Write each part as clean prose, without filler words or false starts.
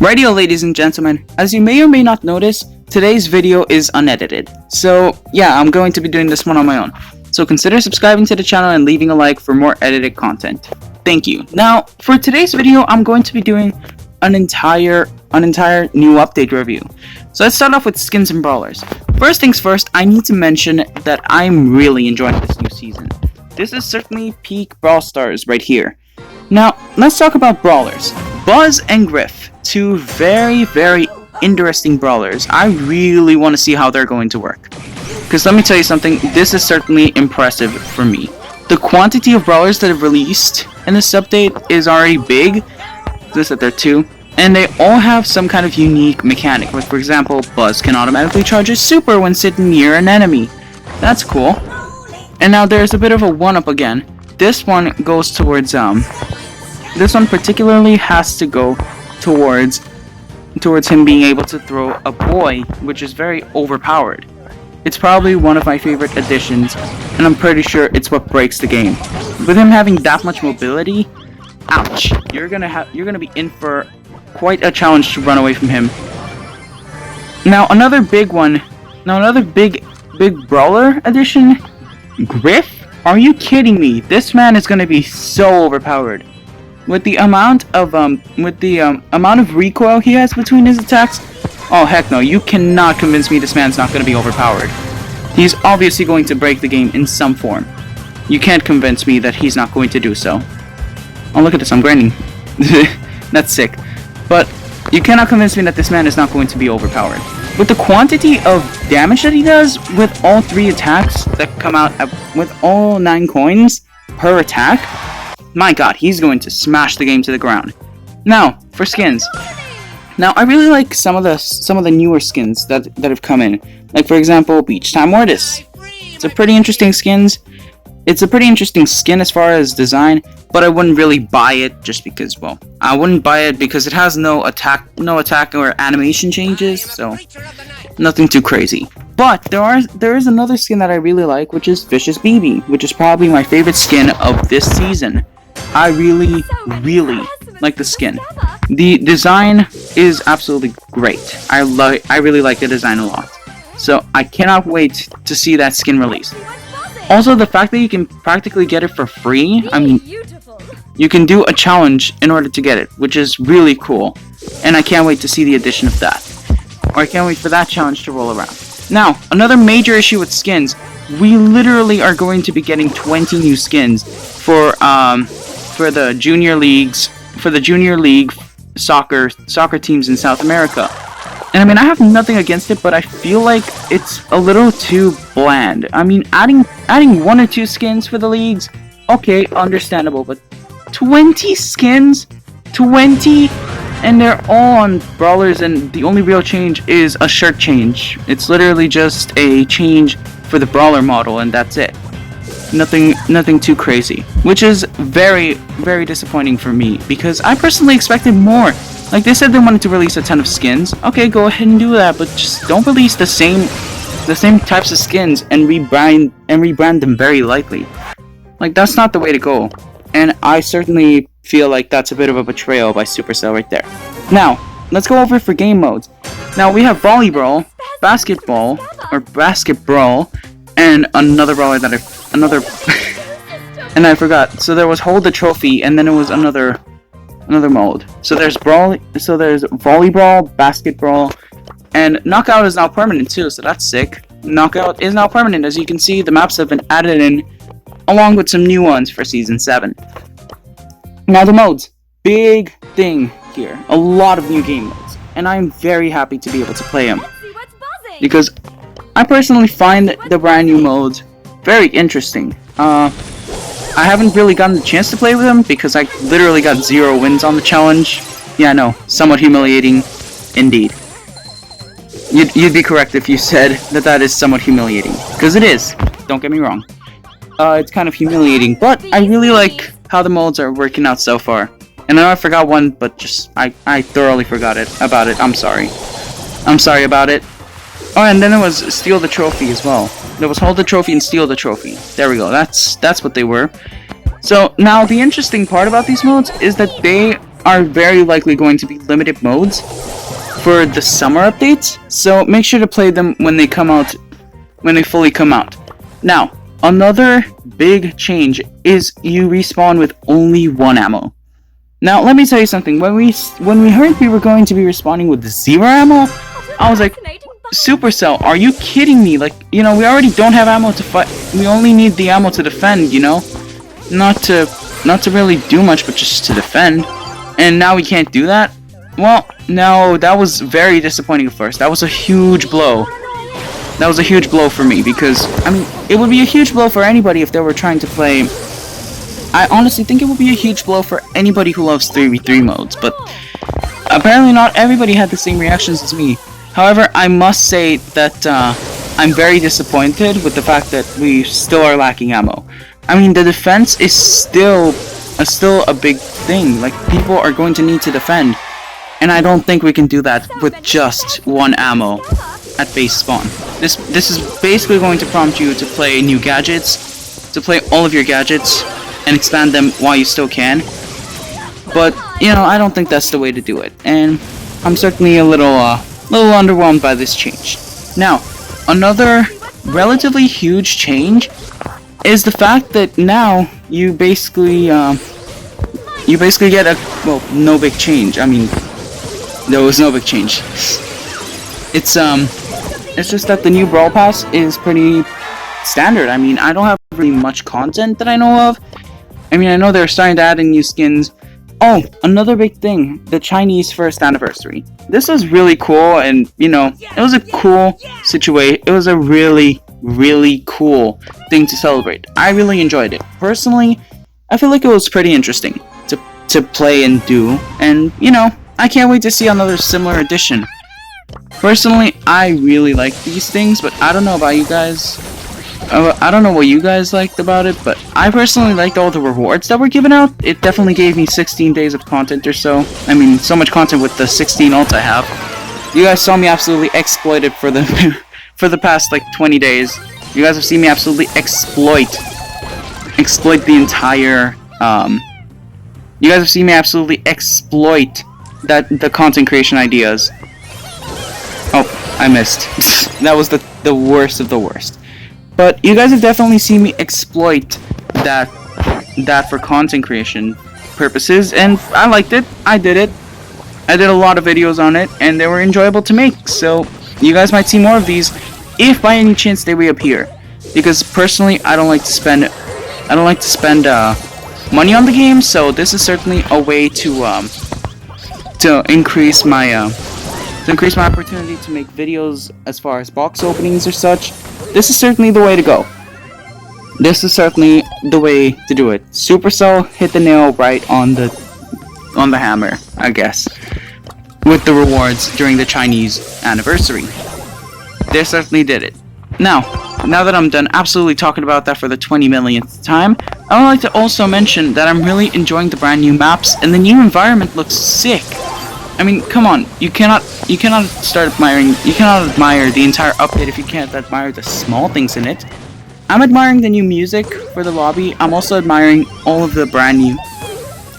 Rightio, ladies and gentlemen, as you may or may not notice, today's video is unedited. So yeah, I'm going to be doing this one on my own. So consider subscribing to the channel and leaving a like for more edited content. Thank you. Now, for today's video, I'm going to be doing an entire new update review. So let's start off with skins and brawlers. First things first, I need to mention that I'm really enjoying this new season. This is certainly peak Brawl Stars right here. Now, let's talk about brawlers. Buzz and Griff, two very interesting brawlers. I really want to see how they're going to work. Because let me tell you something, this is certainly impressive for me. The quantity of brawlers that have released in this update is already big. Just that there are two. And they all have some kind of unique mechanic. Like for example, Buzz can automatically charge his super when sitting near an enemy. That's cool. And now there's a bit of a one-up again. This one goes towards, this one particularly has to go towards him being able to throw a boy, which is very overpowered. It's probably one of my favorite additions, and I'm pretty sure it's what breaks the game. With him having that much mobility, ouch, you're gonna be in for quite a challenge to run away from him. Now another big brawler addition, Griff? Are you kidding me? This man is gonna be so overpowered. With the amount of recoil he has between his attacks, oh heck no, you cannot convince me this man's not gonna be overpowered. He's obviously going to break the game in some form. You can't convince me that he's not going to do so. Oh look at this, I'm grinding. That's sick. But you cannot convince me that this man is not going to be overpowered. With the quantity of damage that he does with all 3 attacks that come out with all 9 coins per attack, my god, he's going to smash the game to the ground. Now, for skins. Now, I really like some of the newer skins that have come in. Like for example, Beach Time Mortis. It's a pretty interesting skin. It's a pretty interesting skin as far as design, but I wouldn't really buy it just because, well, I wouldn't buy it because it has no attack or animation changes, so nothing too crazy. But there is another skin that I really like, which is Vicious BB, which is probably my favorite skin of this season. I really like the skin. The design is absolutely great. I really like the design a lot. So I cannot wait to see that skin released. Also, the fact that you can practically get it for free, I mean, you can do a challenge in order to get it, which is really cool. And I can't wait to see the addition of that. Or I can't wait for that challenge to roll around. Now, another major issue with skins, we literally are going to be getting 20 new skins for the junior league soccer teams in South America. And I mean, I have nothing against it, but I feel like it's a little too bland. I mean, adding 1 or 2 skins for the leagues, okay, understandable, but 20 skins? 20? And they're all on brawlers, and the only real change is a shirt change. It's literally just a change for the brawler model, and that's it. Nothing too crazy. Which is very disappointing for me, because I personally expected more. Like they said they wanted to release a ton of skins. Okay, go ahead and do that, but just don't release the same types of skins and rebrand them very lightly. Like that's not the way to go. And I certainly feel like that's a bit of a betrayal by Supercell right there. Now, let's go over for game modes. Now we have Volleyball, Basketball, or Basket Brawl, and another brawler that and I forgot. So there was Hold the Trophy, and then it was another mode. So there's Volleyball, Basketball, and Knockout is now permanent too, so that's sick. Knockout is now permanent. As you can see, the maps have been added in, along with some new ones for Season 7. Now the modes. Big thing here. A lot of new game modes. And I'm very happy to be able to play them. Because I personally find the brand new modes very interesting. I haven't really gotten the chance to play with them because I literally got 0 wins on the challenge. Yeah, no, somewhat humiliating indeed. You'd be correct if you said that is somewhat humiliating. Because it is, don't get me wrong. It's kind of humiliating, but I really like how the modes are working out so far. And I know I forgot one, but just, I thoroughly forgot about it. I'm sorry. I'm sorry about it. Oh, and then it was Steal the Trophy as well. There was Hold the Trophy and Steal the Trophy. There we go. That's what they were. So now the interesting part about these modes is that they are very likely going to be limited modes for the summer updates, so make sure to play them when they come out, when they fully come out. Now, another big change is you respawn with only 1 ammo. Now, let me tell you something. When we heard we were going to be respawning with 0 ammo, I was like, Supercell, are you kidding me? Like, you know, we already don't have ammo to fight. We only need the ammo to defend, you know? Not to really do much, but just to defend. And now we can't do that? Well, no, that was very disappointing at first. That was a huge blow. That was a huge blow for me, because, I mean, it would be a huge blow for anybody if they were trying to play... I honestly think it would be a huge blow for anybody who loves 3v3 modes, but apparently not everybody had the same reactions as me. However, I must say that I'm very disappointed with the fact that we still are lacking ammo. I mean, the defense is still a big thing. Like, people are going to need to defend, and I don't think we can do that with just 1 ammo at base spawn. This is basically going to prompt you to play new gadgets, to play all of your gadgets, and expand them while you still can. But, you know, I don't think that's the way to do it, and I'm certainly a little underwhelmed by this change. Now, another relatively huge change is the fact that now you basically get a, well, no big change. I mean, there was no big change. It's just that the new Brawl Pass is pretty standard. I mean, I don't have really much content that I know of. I mean, I know they're starting to add in new skins. Oh, another big thing, the Chinese first anniversary. This was really cool, and, you know, it was a cool situation. It was a really, really cool thing to celebrate. I really enjoyed it. Personally, I feel like it was pretty interesting to play and do, and, you know, I can't wait to see another similar edition. Personally, I really like these things, but I don't know about you guys. I don't know what you guys liked about it, but I personally liked all the rewards that were given out. It definitely gave me 16 days of content or so. I mean, so much content with the 16 ults I have. You guys saw me absolutely exploited for the for the past like 20 days. You guys have seen me absolutely exploit the entire you guys have seen me absolutely exploit the content creation ideas. Oh, I missed. That was the worst of the worst. But you guys have definitely seen me exploit that for content creation purposes, and I liked it. I did it. I did a lot of videos on it, and they were enjoyable to make. So you guys might see more of these if by any chance they reappear. Because personally, I don't like to spend money on the game. So this is certainly a way to increase my opportunity to make videos as far as box openings or such. This is certainly the way to go. This is certainly the way to do it. Supercell hit the nail right on the hammer, I guess, with the rewards during the Chinese anniversary. They certainly did it. Now that I'm done absolutely talking about that for the 20 millionth time, I would like to also mention that I'm really enjoying the brand new maps, and the new environment looks sick. I mean, come on, you cannot admire the entire update if you can't admire the small things in it. I'm admiring the new music for the lobby. I'm also admiring all of the brand new.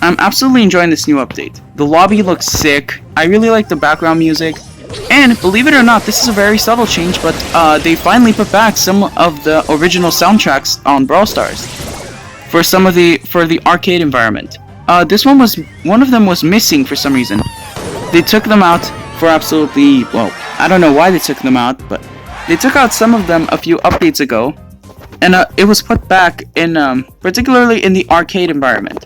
I'm absolutely enjoying this new update. The lobby looks sick. I really like the background music. And believe it or not, this is a very subtle change, but they finally put back some of the original soundtracks on Brawl Stars for the arcade environment. One of them was missing for some reason. They took them out for absolutely, well, I don't know why they took them out, but they took out some of them a few updates ago, and it was put back in, particularly in the arcade environment.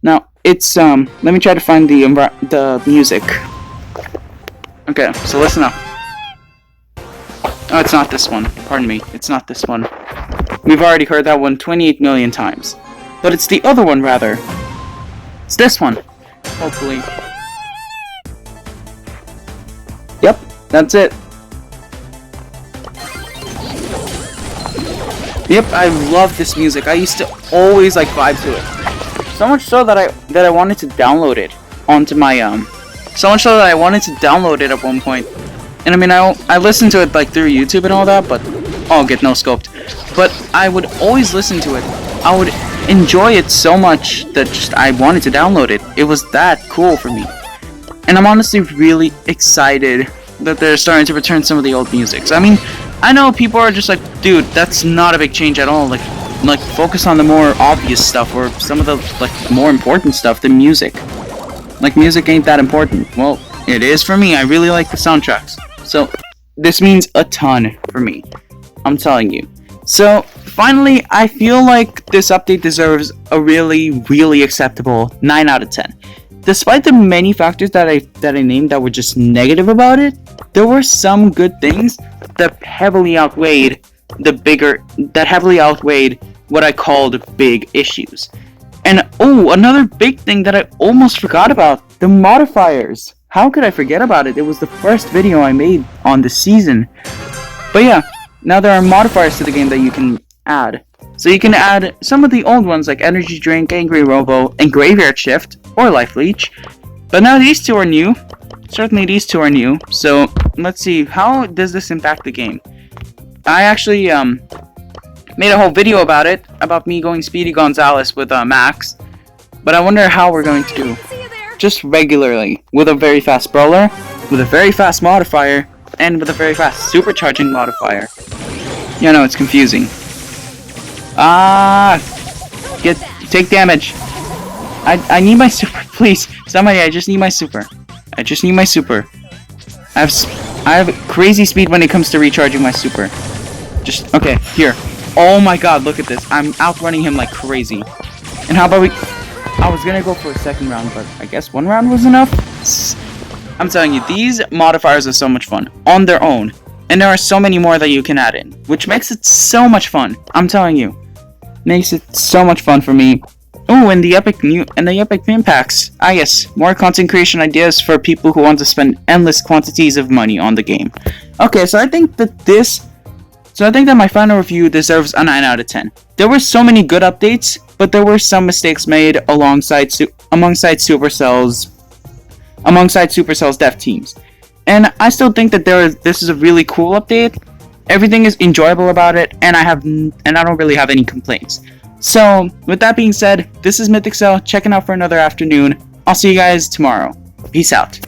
Now, it's, let me try to find the music. Okay, so listen up. Oh, it's not this one. Pardon me, it's not this one. We've already heard that one 28 million times. But it's the other one, rather. It's this one. Hopefully. Yep, that's it. Yep, I love this music. I used to always like vibe to it. So much so that I wanted to download it onto my so much so that I wanted to download it at one point. And I mean, I listened to it like through YouTube and all that, but oh, get no scoped. But I would always listen to it. enjoy it so much that just I wanted to download it. It was that cool for me. And I'm honestly really excited that they're starting to return some of the old musics. I mean, I know people are just like, dude, that's not a big change at all. Like focus on the more obvious stuff or some of the like more important stuff, the music. Like music ain't that important. Well, it is for me. I really like the soundtracks. So this means a ton for me. I'm telling you. So finally, I feel like this update deserves a really, really acceptable 9 out of 10. Despite the many factors that I named that were just negative about it, there were some good things that heavily outweighed what I called big issues. And another big thing that I almost forgot about, the modifiers. How could I forget about it? It was the first video I made on the season. But yeah, now there are modifiers to the game that you can add. So you can add some of the old ones like Energy Drink, Angry Robo, and Graveyard Shift, or Life Leech. But now these two are new. Certainly these two are new. So let's see, how does this impact the game? I actually made a whole video about it, about me going Speedy Gonzalez with Max. But I wonder how we're going to do. Just regularly, with a very fast Brawler, with a very fast modifier, and with a very fast supercharging modifier. Yeah, no, it's confusing. Take damage. I need my super, please. Somebody, I just need my super. I just need my super. I have crazy speed when it comes to recharging my super. Just, okay, here. Oh my god, look at this. I'm outrunning him like crazy. And how about I was gonna go for a second round, but I guess one round was enough. I'm telling you, these modifiers are so much fun on their own. And there are so many more that you can add in, which makes it so much fun. I'm telling you. Makes it so much fun for me. Oh, and the epic pin packs. Ah yes, more content creation ideas for people who want to spend endless quantities of money on the game. Okay, so I think that my final review deserves a 9 out of 10. There were so many good updates, but there were some mistakes made alongside Supercell's dev teams. And I still think that this is a really cool update. Everything is enjoyable about it, and I don't really have any complaints. So, with that being said, this is Mythicel checking out for another afternoon. I'll see you guys tomorrow. Peace out.